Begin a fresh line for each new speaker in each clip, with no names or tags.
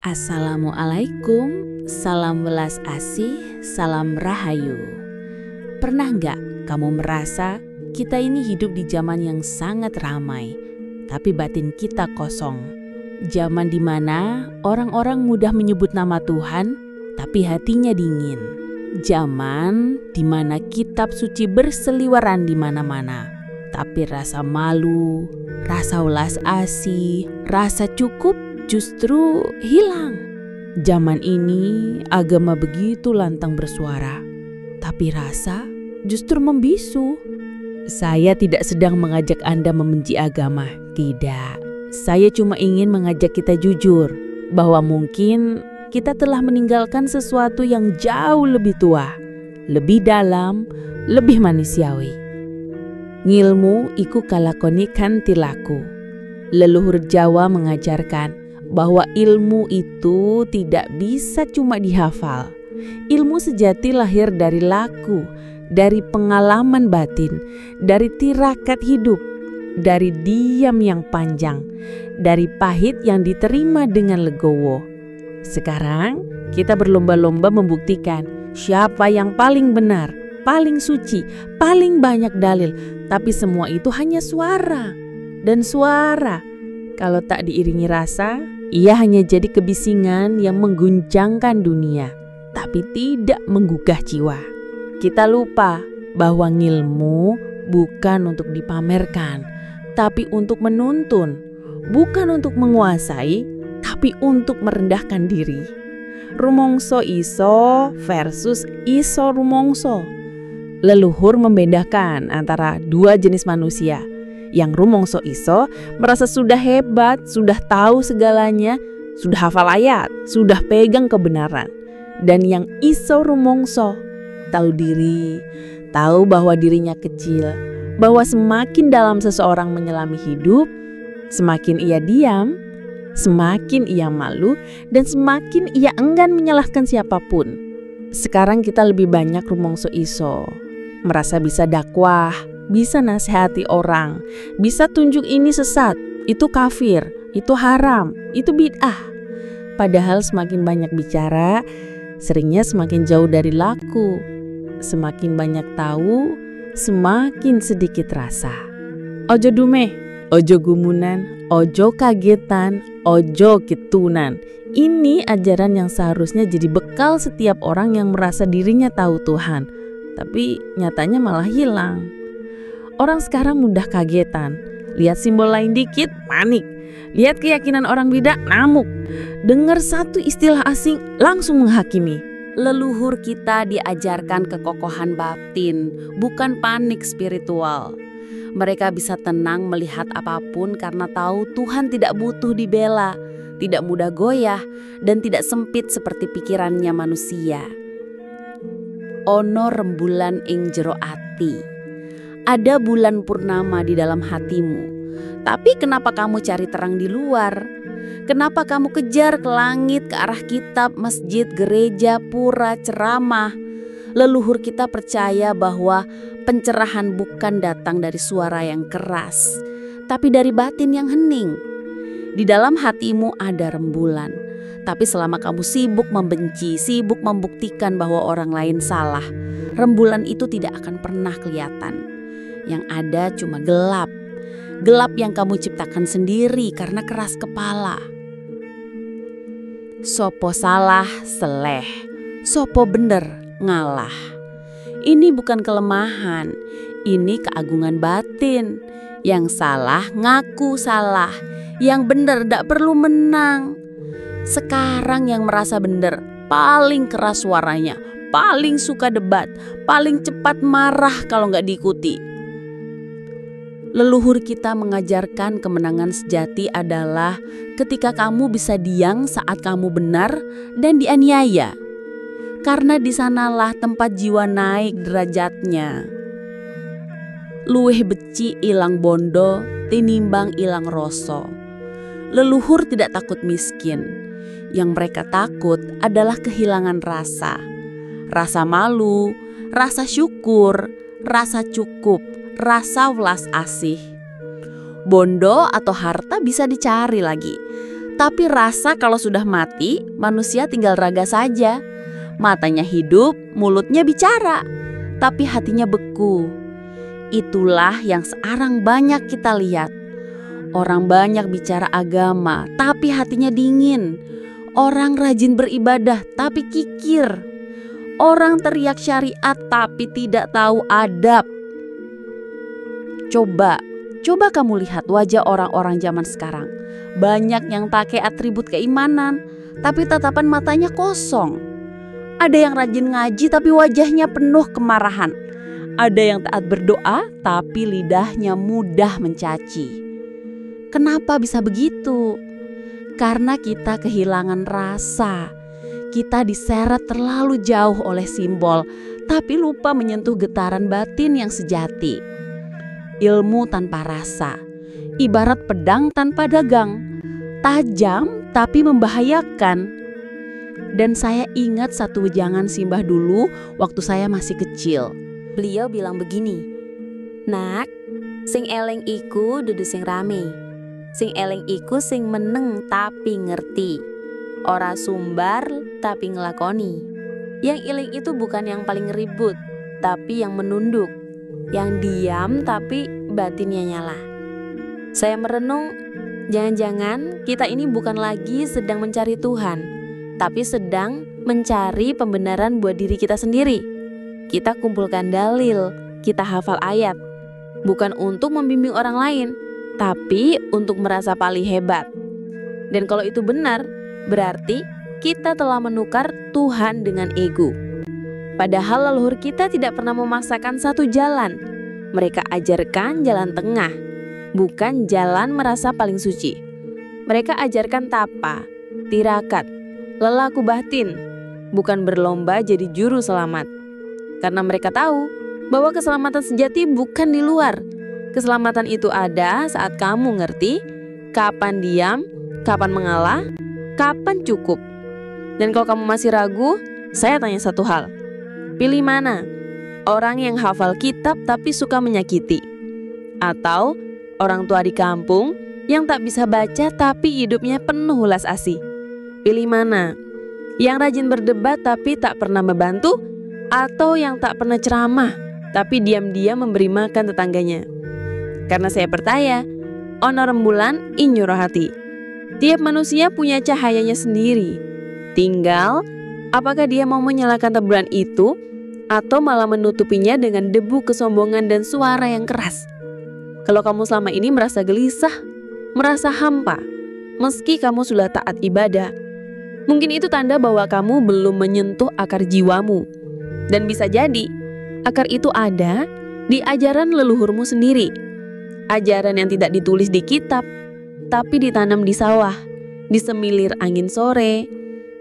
Assalamualaikum, salam welas asih, salam rahayu. Pernah nggak kamu merasa kita ini hidup di zaman yang sangat ramai, tapi batin kita kosong? Zaman di mana orang-orang mudah menyebut nama Tuhan, tapi hatinya dingin. Zaman di mana kitab suci berseliweran di mana-mana, tapi rasa malu, rasa welas asih, rasa cukup justru hilang. Zaman ini agama begitu lantang bersuara, tapi rasa justru membisu. Saya tidak sedang mengajak Anda membenci agama, tidak. Saya cuma ingin mengajak kita jujur bahwa mungkin kita telah meninggalkan sesuatu yang jauh lebih tua, lebih dalam, lebih manusiawi. Ngilmu iku kalakoni kan tilaku. Leluhur Jawa mengajarkan bahwa ilmu itu tidak bisa cuma dihafal. Ilmu sejati lahir dari laku, dari pengalaman batin, dari tirakat hidup, dari diam yang panjang, dari pahit yang diterima dengan legowo. Sekarang kita berlomba-lomba membuktikan siapa yang paling benar, paling suci, paling banyak dalil. Tapi semua itu hanya suara. Dan suara, kalau tak diiringi rasa, ia hanya jadi kebisingan yang mengguncangkan dunia, tapi tidak menggugah jiwa. Kita lupa bahwa ngilmu bukan untuk dipamerkan, tapi untuk menuntun. Bukan untuk menguasai, tapi untuk merendahkan diri. Rumongso iso versus iso rumongso. Leluhur membedakan antara dua jenis manusia. Yang rumongso iso merasa sudah hebat, sudah tahu segalanya, sudah hafal ayat, sudah pegang kebenaran. Dan yang iso rumongso tahu diri, tahu bahwa dirinya kecil, bahwa semakin dalam seseorang menyelami hidup, semakin ia diam, semakin ia malu, dan semakin ia enggan menyalahkan siapapun. Sekarang kita lebih banyak rumongso iso, merasa bisa dakwah, bisa nasihati orang, bisa tunjuk ini sesat, itu kafir, itu haram, itu bid'ah. Padahal semakin banyak bicara, seringnya semakin jauh dari laku. Semakin banyak tahu, semakin sedikit rasa. Ojo dumeh, ojo gumunan, ojo kagetan, ojo kitunan. Ini ajaran yang seharusnya jadi bekal setiap orang yang merasa dirinya tahu Tuhan, tapi nyatanya malah hilang. Orang sekarang mudah kagetan, lihat simbol lain dikit panik, lihat keyakinan orang bidah ngamuk, dengar satu istilah asing langsung menghakimi. Leluhur kita diajarkan kekokohan batin, bukan panik spiritual. Mereka bisa tenang melihat apapun karena tahu Tuhan tidak butuh dibela, tidak mudah goyah, dan tidak sempit seperti pikirannya manusia. Ono rembulan ing jero ati. Ada bulan purnama di dalam hatimu. Tapi kenapa kamu cari terang di luar? Kenapa kamu kejar ke langit, ke arah kitab, masjid, gereja, pura, ceramah? Leluhur kita percaya bahwa pencerahan bukan datang dari suara yang keras, tapi dari batin yang hening. Di dalam hatimu ada rembulan. Tapi selama kamu sibuk membenci, sibuk membuktikan bahwa orang lain salah, rembulan itu tidak akan pernah kelihatan. Yang ada cuma gelap. Gelap yang kamu ciptakan sendiri karena keras kepala. Sopo salah seleh, sopo bener ngalah. Ini bukan kelemahan, ini keagungan batin. Yang salah ngaku salah, yang bener gak perlu menang. Sekarang yang merasa bener paling keras suaranya, paling suka debat, paling cepat marah kalau gak diikuti. Leluhur kita mengajarkan kemenangan sejati adalah ketika kamu bisa diam saat kamu benar dan dianiaya. Karena di sanalah tempat jiwa naik derajatnya. Luweh beci ilang bondo, tinimbang ilang rasa. Leluhur tidak takut miskin. Yang mereka takut adalah kehilangan rasa. Rasa malu, rasa syukur, rasa cukup, rasa welas asih. Bondo atau harta bisa dicari lagi, Tapi rasa kalau sudah mati, manusia tinggal raga saja. Matanya hidup, mulutnya bicara, tapi hatinya beku. Itulah yang sekarang banyak kita lihat. Orang banyak bicara agama, tapi hatinya dingin. Orang rajin beribadah, tapi kikir. Orang teriak syariat, tapi tidak tahu adab. Coba kamu lihat wajah orang-orang zaman sekarang. Banyak yang pakai atribut keimanan, tapi tatapan matanya kosong. Ada yang rajin ngaji, tapi wajahnya penuh kemarahan. Ada yang taat berdoa, tapi lidahnya mudah mencaci. Kenapa bisa begitu? Karena kita kehilangan rasa. Kita diseret terlalu jauh oleh simbol, tapi lupa menyentuh getaran batin yang sejati. Ilmu tanpa rasa, ibarat pedang tanpa dagang, tajam tapi membahayakan. Dan saya ingat satu wejangan simbah dulu waktu saya masih kecil. Beliau bilang begini, "Nak, sing eleng iku dudu sing rame. Sing eleng iku sing meneng tapi ngerti. Ora sumbar tapi ngelakoni. Yang eling itu bukan yang paling ribut, tapi yang menunduk. Yang diam tapi batinnya nyala." Saya merenung, jangan-jangan kita ini bukan lagi sedang mencari Tuhan, tapi sedang mencari pembenaran buat diri kita sendiri. Kita kumpulkan dalil, kita hafal ayat, bukan untuk membimbing orang lain, tapi untuk merasa paling hebat. Dan kalau itu benar, berarti kita telah menukar Tuhan dengan ego. Padahal leluhur kita tidak pernah memaksakan satu jalan. Mereka ajarkan jalan tengah, bukan jalan merasa paling suci. Mereka ajarkan tapa, tirakat, lelaku batin, bukan berlomba jadi juru selamat. Karena mereka tahu bahwa keselamatan sejati bukan di luar. Keselamatan itu ada saat kamu ngerti kapan diam, kapan mengalah, kapan cukup. Dan kalau kamu masih ragu, saya tanya satu hal. Pilih mana? Orang yang hafal kitab tapi suka menyakiti? Atau orang tua di kampung yang tak bisa baca tapi hidupnya penuh ulas asih? Pilih mana? Yang rajin berdebat tapi tak pernah membantu? Atau yang tak pernah ceramah tapi diam-diam memberi makan tetangganya? Karena saya percaya, ono rembulan inyo rohati. Tiap manusia punya cahayanya sendiri. Tinggal apakah dia mau menyalakan teburan itu atau malah menutupinya dengan debu kesombongan dan suara yang keras. Kalau kamu selama ini merasa gelisah, merasa hampa, meski kamu sudah taat ibadah, mungkin itu tanda bahwa kamu belum menyentuh akar jiwamu. Dan bisa jadi akar itu ada di ajaran leluhurmu sendiri. Ajaran yang tidak ditulis di kitab, tapi ditanam di sawah, di semilir angin sore,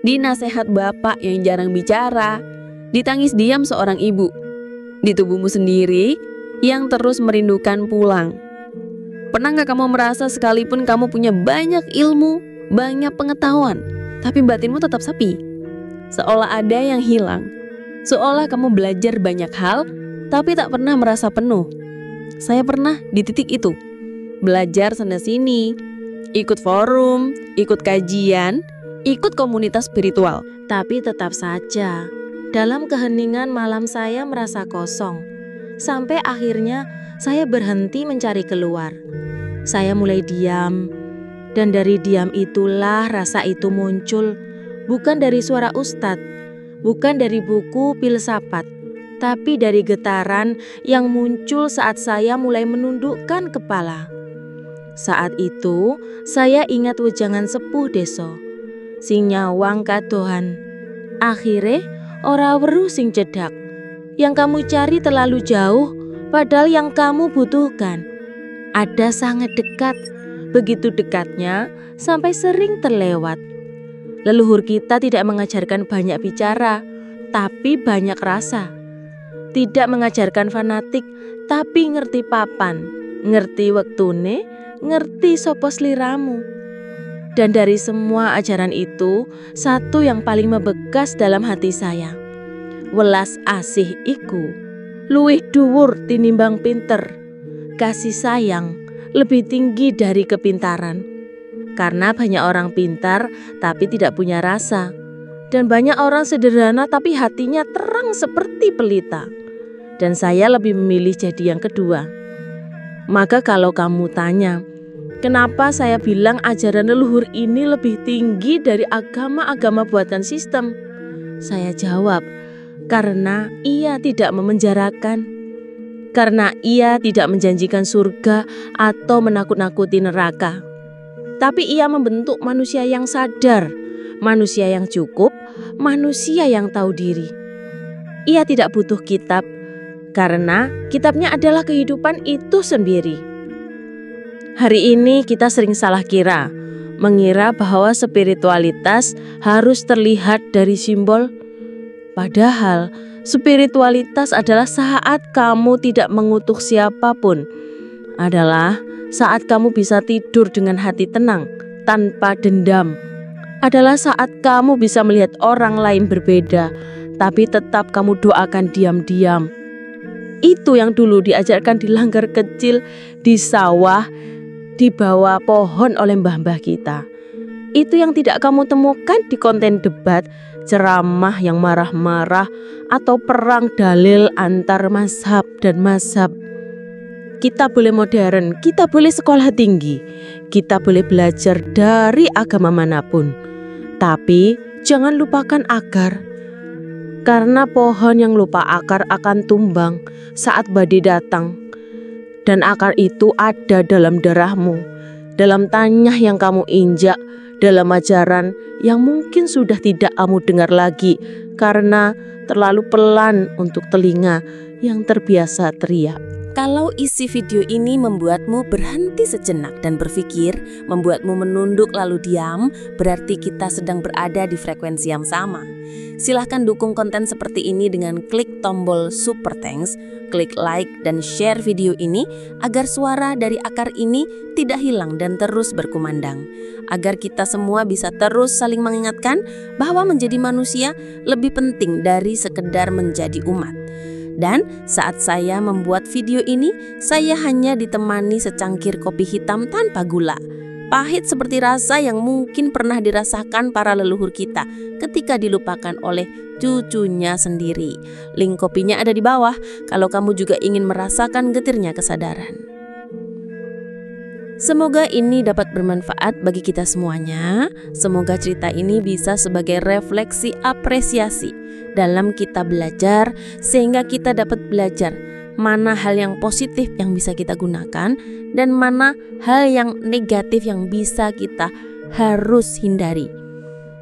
di nasihat bapak yang jarang bicara, di tangis diam seorang ibu, di tubuhmu sendiri yang terus merindukan pulang. Pernah gak kamu merasa sekalipun kamu punya banyak ilmu, banyak pengetahuan, tapi batinmu tetap sepi? Seolah ada yang hilang. Seolah kamu belajar banyak hal, tapi tak pernah merasa penuh. Saya pernah di titik itu. Belajar sana-sini, ikut forum, ikut kajian, ikut komunitas spiritual. Tapi tetap saja, dalam keheningan malam saya merasa kosong. Sampai akhirnya saya berhenti mencari keluar. Saya mulai diam, dan dari diam itulah rasa itu muncul. Bukan dari suara ustadz, bukan dari buku filsafat, tapi dari getaran yang muncul saat saya mulai menundukkan kepala. Saat itu saya ingat wejangan sepuh deso, sing nyawang kadohan. Akhire ora weruh sing cedak. Yang kamu cari terlalu jauh, padahal yang kamu butuhkan ada sangat dekat. Begitu dekatnya sampai sering terlewat. Leluhur kita tidak mengajarkan banyak bicara, tapi banyak rasa. Tidak mengajarkan fanatik, tapi ngerti papan, ngerti wektune, ngerti sopo sliramu. Dan dari semua ajaran itu, satu yang paling membekas dalam hati saya. Welas asih iku luwih dhuwur tinimbang pinter. Kasih sayang lebih tinggi dari kepintaran.
Karena banyak orang pintar tapi tidak punya rasa. Dan banyak orang sederhana tapi hatinya terang seperti pelita. Dan saya lebih memilih jadi yang kedua. Maka kalau kamu tanya, kenapa saya bilang ajaran leluhur ini lebih tinggi dari agama-agama buatan sistem? Saya jawab, karena ia tidak memenjarakan. Karena ia tidak menjanjikan surga atau menakut-nakuti neraka. Tapi ia membentuk manusia yang sadar, manusia yang cukup, manusia yang tahu diri. Ia tidak butuh kitab, karena kitabnya adalah kehidupan itu sendiri. Hari ini kita sering salah kira, mengira bahwa spiritualitas harus terlihat dari simbol. Padahal spiritualitas adalah saat kamu tidak mengutuk siapapun. Adalah saat kamu bisa tidur dengan hati tenang, tanpa dendam. Adalah saat kamu bisa melihat orang lain berbeda, tapi tetap kamu doakan diam-diam. Itu yang dulu diajarkan di langgar kecil, di sawah, di bawah pohon oleh mbah-mbah kita. Itu yang tidak kamu temukan di konten debat, ceramah yang marah-marah, atau perang dalil antar mazhab dan mazhab. Kita boleh modern, kita boleh sekolah tinggi, kita boleh belajar dari agama manapun. Tapi jangan lupakan akar. Karena pohon yang lupa akar akan tumbang saat badai datang. Dan akar itu ada dalam darahmu, dalam tanah yang kamu injak, dalam ajaran yang mungkin sudah tidak kamu dengar lagi karena terlalu pelan untuk telinga yang terbiasa teriak.
Kalau isi video ini membuatmu berhenti sejenak dan berpikir, membuatmu menunduk lalu diam, berarti kita sedang berada di frekuensi yang sama. Silahkan dukung konten seperti ini dengan klik tombol super thanks, klik like dan share video ini agar suara dari akar ini tidak hilang dan terus berkumandang. Agar kita semua bisa terus saling mengingatkan bahwa menjadi manusia lebih penting dari sekedar menjadi umat. Dan saat saya membuat video ini, saya hanya ditemani secangkir kopi hitam tanpa gula. Pahit seperti rasa yang mungkin pernah dirasakan para leluhur kita ketika dilupakan oleh cucunya sendiri. Link kopinya ada di bawah kalau kamu juga ingin merasakan getirnya kesadaran. Semoga ini dapat bermanfaat bagi kita semuanya. Semoga cerita ini bisa sebagai refleksi apresiasi dalam kita belajar, sehingga kita dapat belajar mana hal yang positif yang bisa kita gunakan dan mana hal yang negatif yang bisa kita harus hindari.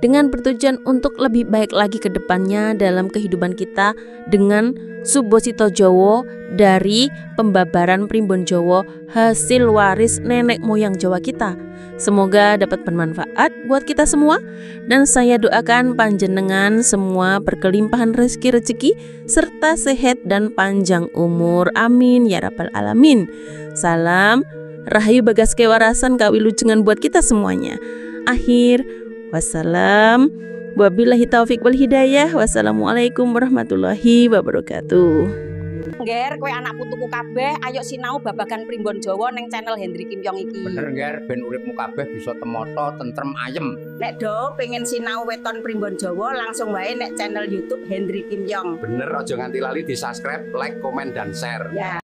Dengan bertujuan untuk lebih baik lagi ke depannya dalam kehidupan kita dengan Subosito Jowo dari pembabaran Primbon Jowo hasil waris nenek moyang Jawa kita. Semoga dapat bermanfaat buat kita semua dan saya doakan panjenengan semua berkelimpahan rezeki serta sehat dan panjang umur. Amin ya rabbal alamin. Salam Rahayu Bagas Kewarasan Kawilujengan buat kita semuanya. Akhir wassalam. Wabillahi taufik wal hidayah. Wassalamualaikum warahmatullahi wabarakatuh.
Ngger, kowe anak putuku kabeh, ayo sinau babagan Primbon Jowo neng channel Hendri Kimyong iki.
Bener Ngger, ben uripmu kabeh bisa temoto, tentrem, ayem.
Nek do pengen sinau weton Primbon Jowo langsung wae nek channel YouTube Hendri Kimyong.
Bener, aja nganti lali di subscribe, like, komen, dan share.
Ya.